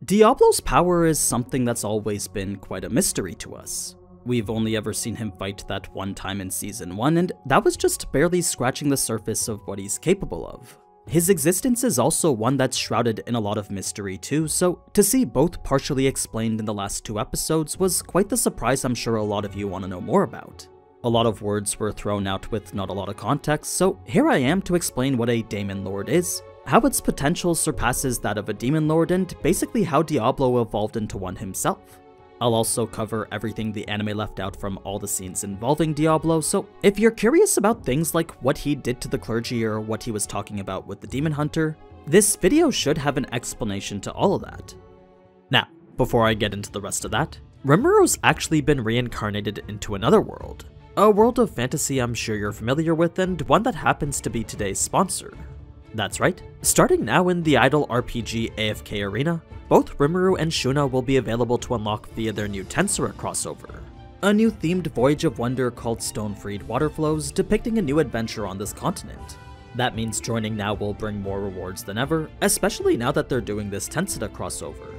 Diablo's power is something that's always been quite a mystery to us. We've only ever seen him fight that one time in Season 1, and that was just barely scratching the surface of what he's capable of. His existence is also one that's shrouded in a lot of mystery too, so to see both partially explained in the last 2 episodes was quite the surprise I'm sure a lot of you want to know more about. A lot of words were thrown out with not a lot of context, so here I am to explain what a Daemon Lord is, how its potential surpasses that of a Demon Lord, and basically how Diablo evolved into one himself. I'll also cover everything the anime left out from all the scenes involving Diablo, so if you're curious about things like what he did to the clergy or what he was talking about with the Demon Hunter, this video should have an explanation to all of that. Now, before I get into the rest of that, Rimuru's actually been reincarnated into another world. A world of fantasy I'm sure you're familiar with, and one that happens to be today's sponsor. That's right, starting now in the idle RPG AFK Arena, both Rimuru and Shuna will be available to unlock via their new Tensura crossover, a new themed voyage of wonder called Stone-Freed Waterflows depicting a new adventure on this continent. That means joining now will bring more rewards than ever, especially now that they're doing this Tensura crossover.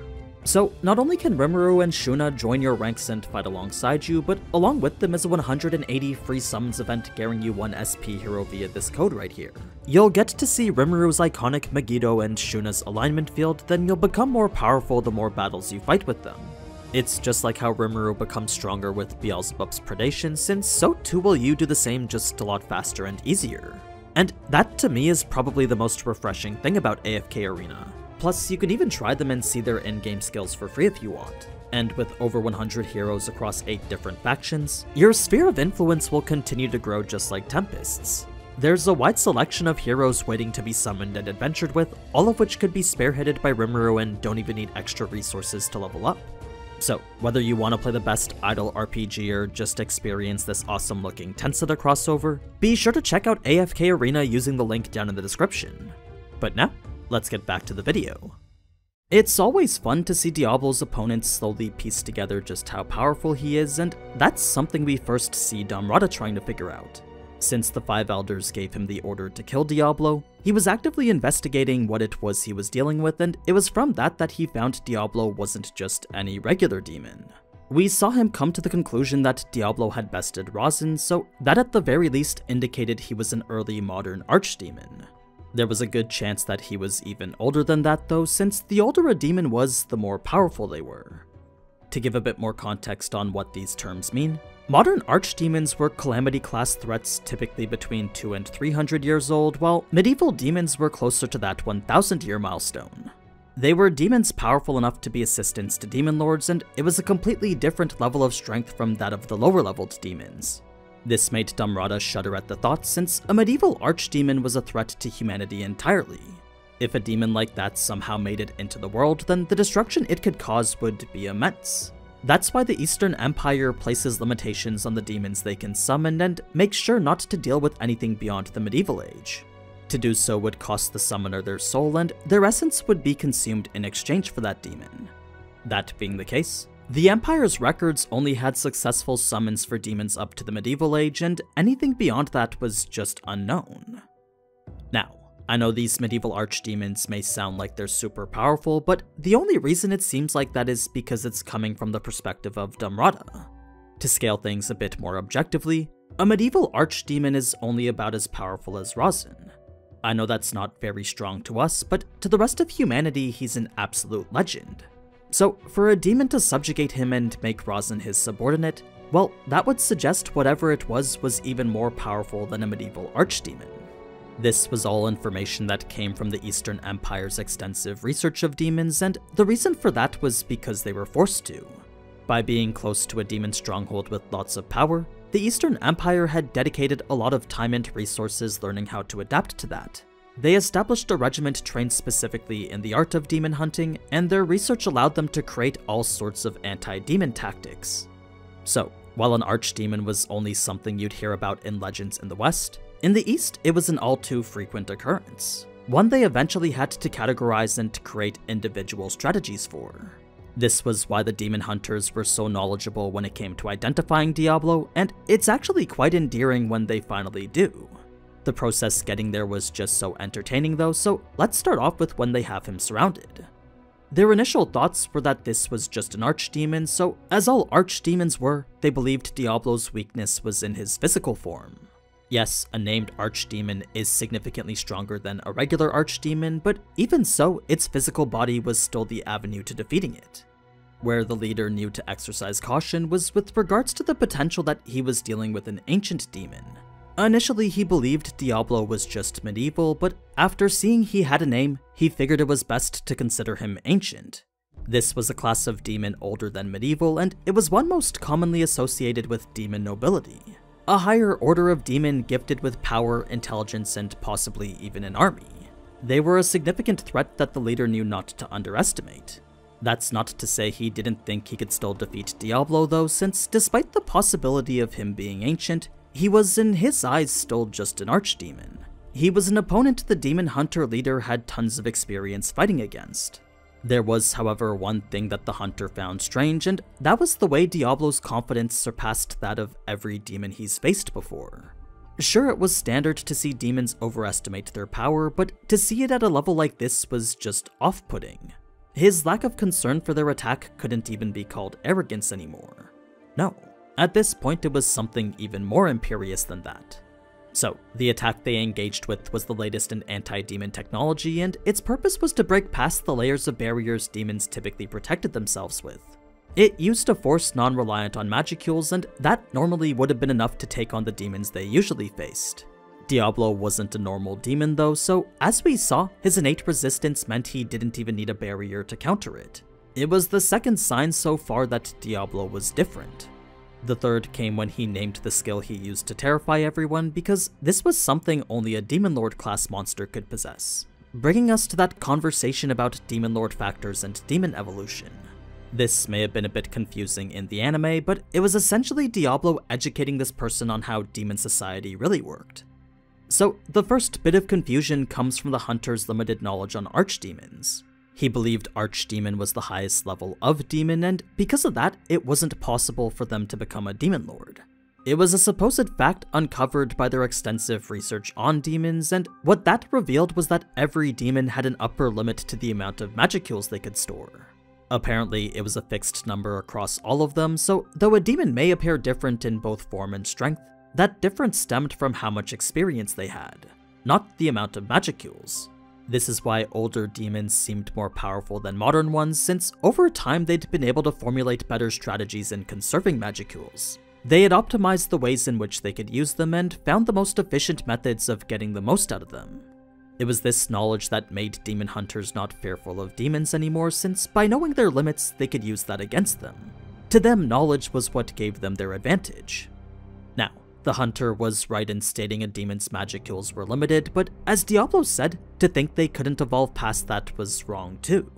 So not only can Rimuru and Shuna join your ranks and fight alongside you, but along with them is a 180 free summons event guaranteeing you 1 SP hero via this code right here. You'll get to see Rimuru's iconic Megiddo and Shuna's alignment field, then you'll become more powerful the more battles you fight with them. It's just like how Rimuru becomes stronger with Beelzebub's predation, since so too will you do the same just a lot faster and easier. And that to me is probably the most refreshing thing about AFK Arena. Plus, you can even try them and see their in-game skills for free if you want. And with over 100 heroes across 8 different factions, your sphere of influence will continue to grow just like Tempest's. There's a wide selection of heroes waiting to be summoned and adventured with, all of which could be spearheaded by Rimuru and don't even need extra resources to level up. So, whether you want to play the best idle RPG or just experience this awesome looking Tensura crossover, be sure to check out AFK Arena using the link down in the description. But now, let's get back to the video. It's always fun to see Diablo's opponents slowly piece together just how powerful he is, and that's something we first see Daemon trying to figure out. Since the 5 elders gave him the order to kill Diablo, he was actively investigating what it was he was dealing with, and it was from that he found Diablo wasn't just any regular demon. We saw him come to the conclusion that Diablo had bested Rosin, so that at the very least indicated he was an early modern archdemon. There was a good chance that he was even older than that though, since the older a demon was, the more powerful they were. To give a bit more context on what these terms mean, modern archdemons were calamity-class threats typically between 200 and 300 years old, while medieval demons were closer to that 1000-year milestone. They were demons powerful enough to be assistants to demon lords, and it was a completely different level of strength from that of the lower-leveled demons. This made Daemon shudder at the thought, since a medieval archdemon was a threat to humanity entirely. If a demon like that somehow made it into the world, then the destruction it could cause would be immense. That's why the Eastern Empire places limitations on the demons they can summon and makes sure not to deal with anything beyond the medieval age. To do so would cost the summoner their soul, and their essence would be consumed in exchange for that demon. That being the case, the Empire's records only had successful summons for demons up to the medieval age, and anything beyond that was just unknown. Now, I know these medieval archdemons may sound like they're super powerful, but the only reason it seems like that is because it's coming from the perspective of Daemon. To scale things a bit more objectively, a medieval archdemon is only about as powerful as Rosin. I know that's not very strong to us, but to the rest of humanity he's an absolute legend. So, for a demon to subjugate him and make Rosin his subordinate, well, that would suggest whatever it was even more powerful than a medieval archdemon. This was all information that came from the Eastern Empire's extensive research of demons, and the reason for that was because they were forced to. By being close to a demon stronghold with lots of power, the Eastern Empire had dedicated a lot of time and resources learning how to adapt to that. They established a regiment trained specifically in the art of demon hunting, and their research allowed them to create all sorts of anti-demon tactics. So, while an archdemon was only something you'd hear about in legends in the West, in the East it was an all too frequent occurrence, one they eventually had to categorize and create individual strategies for. This was why the demon hunters were so knowledgeable when it came to identifying Diablo, and it's actually quite endearing when they finally do. The process getting there was just so entertaining though, so let's start off with when they have him surrounded. Their initial thoughts were that this was just an archdemon, so as all archdemons were, they believed Diablo's weakness was in his physical form. Yes, a named archdemon is significantly stronger than a regular archdemon, but even so, its physical body was still the avenue to defeating it. Where the leader knew to exercise caution was with regards to the potential that he was dealing with an ancient demon. Initially, he believed Diablo was just medieval, but after seeing he had a name, he figured it was best to consider him ancient. This was a class of demon older than medieval, and it was one most commonly associated with demon nobility. A higher order of demon gifted with power, intelligence, and possibly even an army. They were a significant threat that the leader knew not to underestimate. That's not to say he didn't think he could still defeat Diablo though, since despite the possibility of him being ancient, he was in his eyes still just an archdemon. He was an opponent the demon hunter leader had tons of experience fighting against. There was, however, one thing that the hunter found strange, and that was the way Diablo's confidence surpassed that of every demon he's faced before. Sure, it was standard to see demons overestimate their power, but to see it at a level like this was just off-putting. His lack of concern for their attack couldn't even be called arrogance anymore. No, at this point it was something even more imperious than that. So, the attack they engaged with was the latest in anti-demon technology, and its purpose was to break past the layers of barriers demons typically protected themselves with. It used a force non-reliant on magicules, and that normally would have been enough to take on the demons they usually faced. Diablo wasn't a normal demon though, so as we saw, his innate resistance meant he didn't even need a barrier to counter it. It was the second sign so far that Diablo was different. The third came when he named the skill he used to terrify everyone, because this was something only a Daemon Lord class monster could possess, bringing us to that conversation about Daemon Lord factors and demon evolution. This may have been a bit confusing in the anime, but it was essentially Diablo educating this person on how demon society really worked. So the first bit of confusion comes from the hunter's limited knowledge on archdemons. He believed archdemon was the highest level of demon, and because of that, it wasn't possible for them to become a Daemon Lord. It was a supposed fact uncovered by their extensive research on demons, and what that revealed was that every demon had an upper limit to the amount of magicules they could store. Apparently, it was a fixed number across all of them, so though a demon may appear different in both form and strength, that difference stemmed from how much experience they had, not the amount of magicules. This is why older demons seemed more powerful than modern ones, since over time they'd been able to formulate better strategies in conserving magicules. They had optimized the ways in which they could use them and found the most efficient methods of getting the most out of them. It was this knowledge that made demon hunters not fearful of demons anymore, since by knowing their limits, they could use that against them. To them, knowledge was what gave them their advantage. Now, the hunter was right in stating a demon's magicules were limited, but as Diablo said, to think they couldn't evolve past that was wrong too.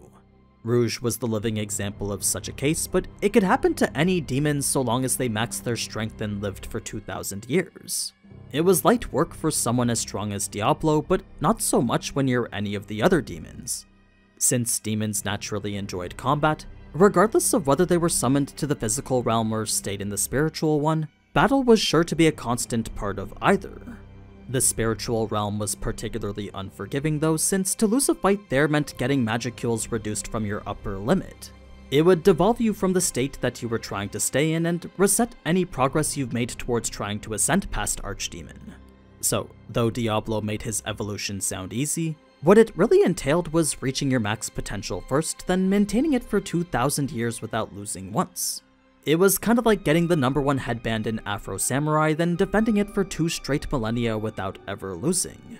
Rouge was the living example of such a case, but it could happen to any demon so long as they maxed their strength and lived for 2,000 years. It was light work for someone as strong as Diablo, but not so much when you're any of the other demons. Since demons naturally enjoyed combat, regardless of whether they were summoned to the physical realm or stayed in the spiritual one, battle was sure to be a constant part of either. The spiritual realm was particularly unforgiving though, since to lose a fight there meant getting magicules reduced from your upper limit. It would devolve you from the state that you were trying to stay in and reset any progress you've made towards trying to ascend past Archdemon. So, though Diablo made his evolution sound easy, what it really entailed was reaching your max potential first, then maintaining it for 2,000 years without losing once. It was kind of like getting the #1 headband in Afro Samurai, then defending it for 2 straight millennia without ever losing.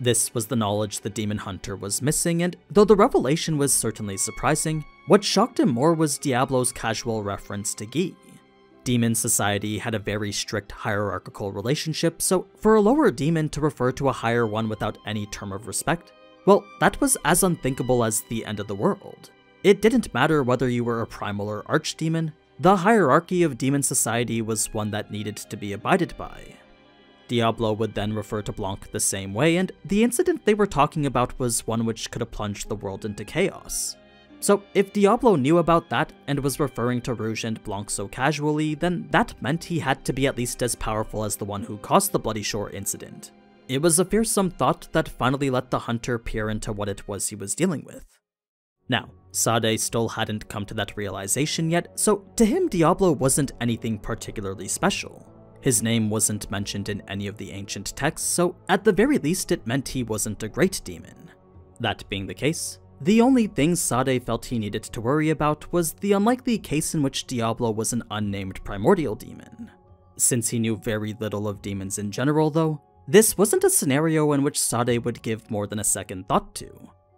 This was the knowledge the Demon Hunter was missing, and though the revelation was certainly surprising, what shocked him more was Diablo's casual reference to Gi. Demon society had a very strict hierarchical relationship, so for a lower demon to refer to a higher one without any term of respect, well, that was as unthinkable as the end of the world. It didn't matter whether you were a primal or archdemon, the hierarchy of demon society was one that needed to be abided by. Diablo would then refer to Blanc the same way, and the incident they were talking about was one which could have plunged the world into chaos. So if Diablo knew about that and was referring to Rouge and Blanc so casually, then that meant he had to be at least as powerful as the one who caused the Bloody Shore incident. It was a fearsome thought that finally let the hunter peer into what it was he was dealing with. Now, Sade still hadn't come to that realization yet, so to him Diablo wasn't anything particularly special. His name wasn't mentioned in any of the ancient texts, so at the very least it meant he wasn't a great demon. That being the case, the only thing Sade felt he needed to worry about was the unlikely case in which Diablo was an unnamed primordial demon. Since he knew very little of demons in general though, this wasn't a scenario in which Sade would give more than a second thought to.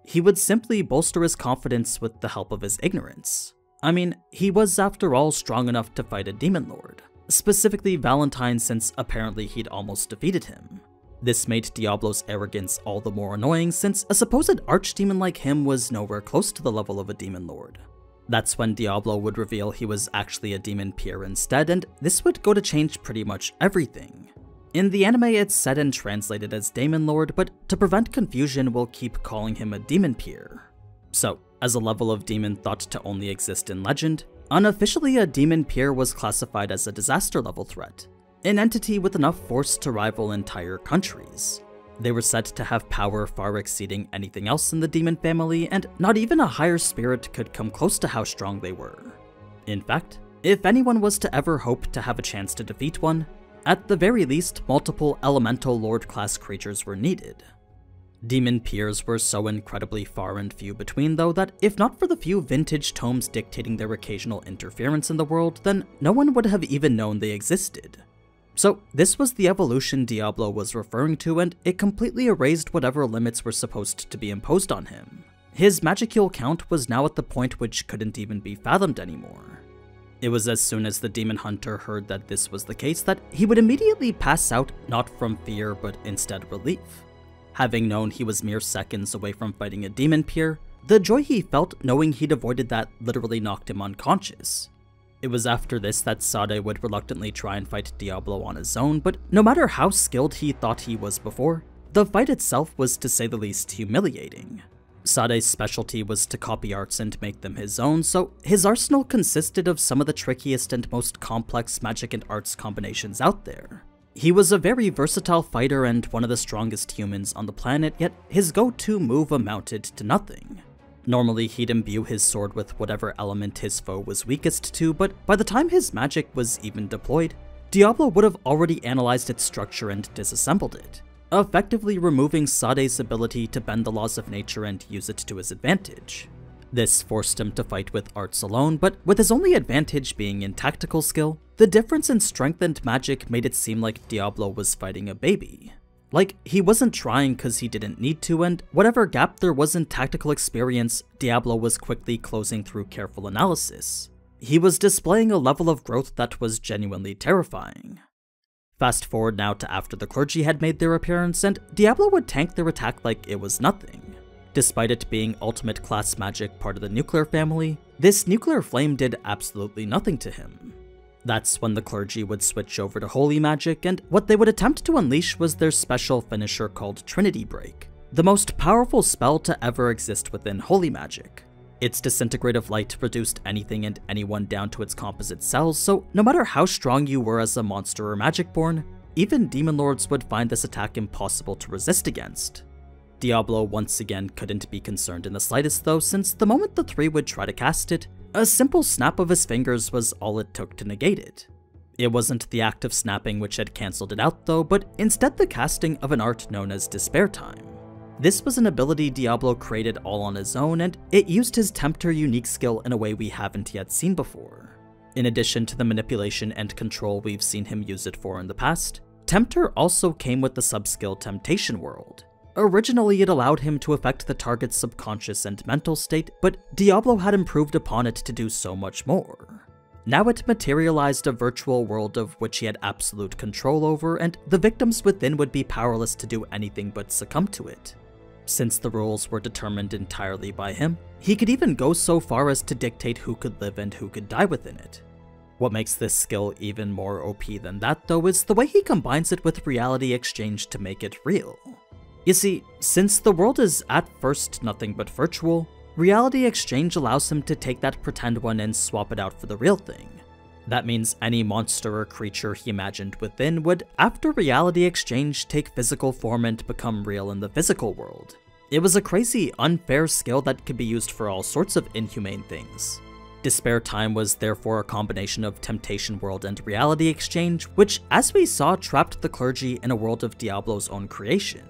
He would simply bolster his confidence with the help of his ignorance. I mean, he was after all strong enough to fight a Daemon Lord, specifically Valentine, since apparently he'd almost defeated him. This made Diablo's arrogance all the more annoying since a supposed archdemon like him was nowhere close to the level of a Daemon Lord. That's when Diablo would reveal he was actually a demon peer instead, and this would go to change pretty much everything. In the anime it's said and translated as Daemon Lord, but to prevent confusion we'll keep calling him a demon peer. So, as a level of demon thought to only exist in legend, unofficially a demon peer was classified as a disaster level threat, an entity with enough force to rival entire countries. They were said to have power far exceeding anything else in the demon family, and not even a higher spirit could come close to how strong they were. In fact, if anyone was to ever hope to have a chance to defeat one, at the very least, multiple elemental lord-class creatures were needed. Demon peers were so incredibly far and few between though that if not for the few vintage tomes dictating their occasional interference in the world, then no one would have even known they existed. So this was the evolution Diablo was referring to, and it completely erased whatever limits were supposed to be imposed on him. His magical count was now at the point which couldn't even be fathomed anymore. It was as soon as the demon hunter heard that this was the case that he would immediately pass out, not from fear but instead relief. Having known he was mere seconds away from fighting a demon peer, the joy he felt knowing he'd avoided that literally knocked him unconscious. It was after this that Sade would reluctantly try and fight Diablo on his own, but no matter how skilled he thought he was before, the fight itself was to say the least humiliating. Sade's specialty was to copy arts and make them his own, so his arsenal consisted of some of the trickiest and most complex magic and arts combinations out there. He was a very versatile fighter and one of the strongest humans on the planet, yet his go-to move amounted to nothing. Normally he'd imbue his sword with whatever element his foe was weakest to, but by the time his magic was even deployed, Diablo would have already analyzed its structure and disassembled it, effectively removing Sade's ability to bend the laws of nature and use it to his advantage. This forced him to fight with arts alone, but with his only advantage being in tactical skill, the difference in strength and magic made it seem like Diablo was fighting a baby. Like, he wasn't trying because he didn't need to, and whatever gap there was in tactical experience, Diablo was quickly closing through careful analysis. He was displaying a level of growth that was genuinely terrifying. Fast forward now to after the clergy had made their appearance, and Diablo would tank their attack like it was nothing. Despite it being ultimate class magic part of the nuclear family, this nuclear flame did absolutely nothing to him. That's when the clergy would switch over to holy magic, and what they would attempt to unleash was their special finisher called Trinity Break, the most powerful spell to ever exist within holy magic. Its disintegrative light reduced anything and anyone down to its composite cells, so no matter how strong you were as a monster or magicborn, even demon lords would find this attack impossible to resist against. Diablo once again couldn't be concerned in the slightest though, since the moment the three would try to cast it, a simple snap of his fingers was all it took to negate it. It wasn't the act of snapping which had cancelled it out though, but instead the casting of an art known as Despair Time. This was an ability Diablo created all on his own, and it used his Tempter unique skill in a way we haven't yet seen before. In addition to the manipulation and control we've seen him use it for in the past, Tempter also came with the subskill Temptation World. Originally it allowed him to affect the target's subconscious and mental state, but Diablo had improved upon it to do so much more. Now it materialized a virtual world of which he had absolute control over, and the victims within would be powerless to do anything but succumb to it. Since the rules were determined entirely by him, he could even go so far as to dictate who could live and who could die within it. What makes this skill even more OP than that though is the way he combines it with reality exchange to make it real. You see, since the world is at first nothing but virtual, reality exchange allows him to take that pretend one and swap it out for the real thing. That means any monster or creature he imagined within would, after reality exchange, take physical form and become real in the physical world. It was a crazy, unfair skill that could be used for all sorts of inhumane things. Despair Time was therefore a combination of Temptation World and Reality Exchange, which, as we saw, trapped the clergy in a world of Diablo's own creation.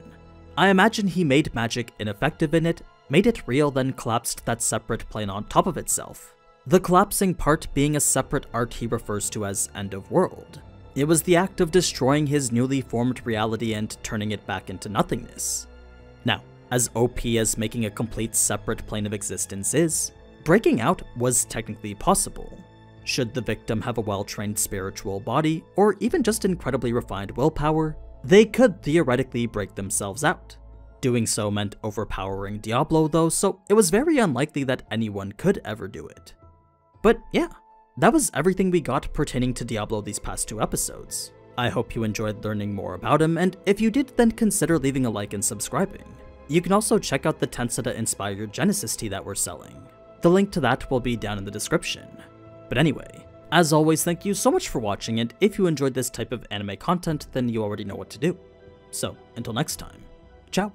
I imagine he made magic ineffective in it, made it real, then collapsed that separate plane on top of itself. The collapsing part being a separate art he refers to as End of World. It was the act of destroying his newly formed reality and turning it back into nothingness. Now, as OP as making a complete separate plane of existence is, breaking out was technically possible. Should the victim have a well-trained spiritual body, or even just incredibly refined willpower, they could theoretically break themselves out. Doing so meant overpowering Diablo though, so it was very unlikely that anyone could ever do it. But yeah, that was everything we got pertaining to Diablo these past 2 episodes. I hope you enjoyed learning more about him, and if you did, then consider leaving a like and subscribing. You can also check out the Tensura-inspired Genesis tea that we're selling. The link to that will be down in the description. But anyway, as always, thank you so much for watching, and if you enjoyed this type of anime content, then you already know what to do. So, until next time, ciao!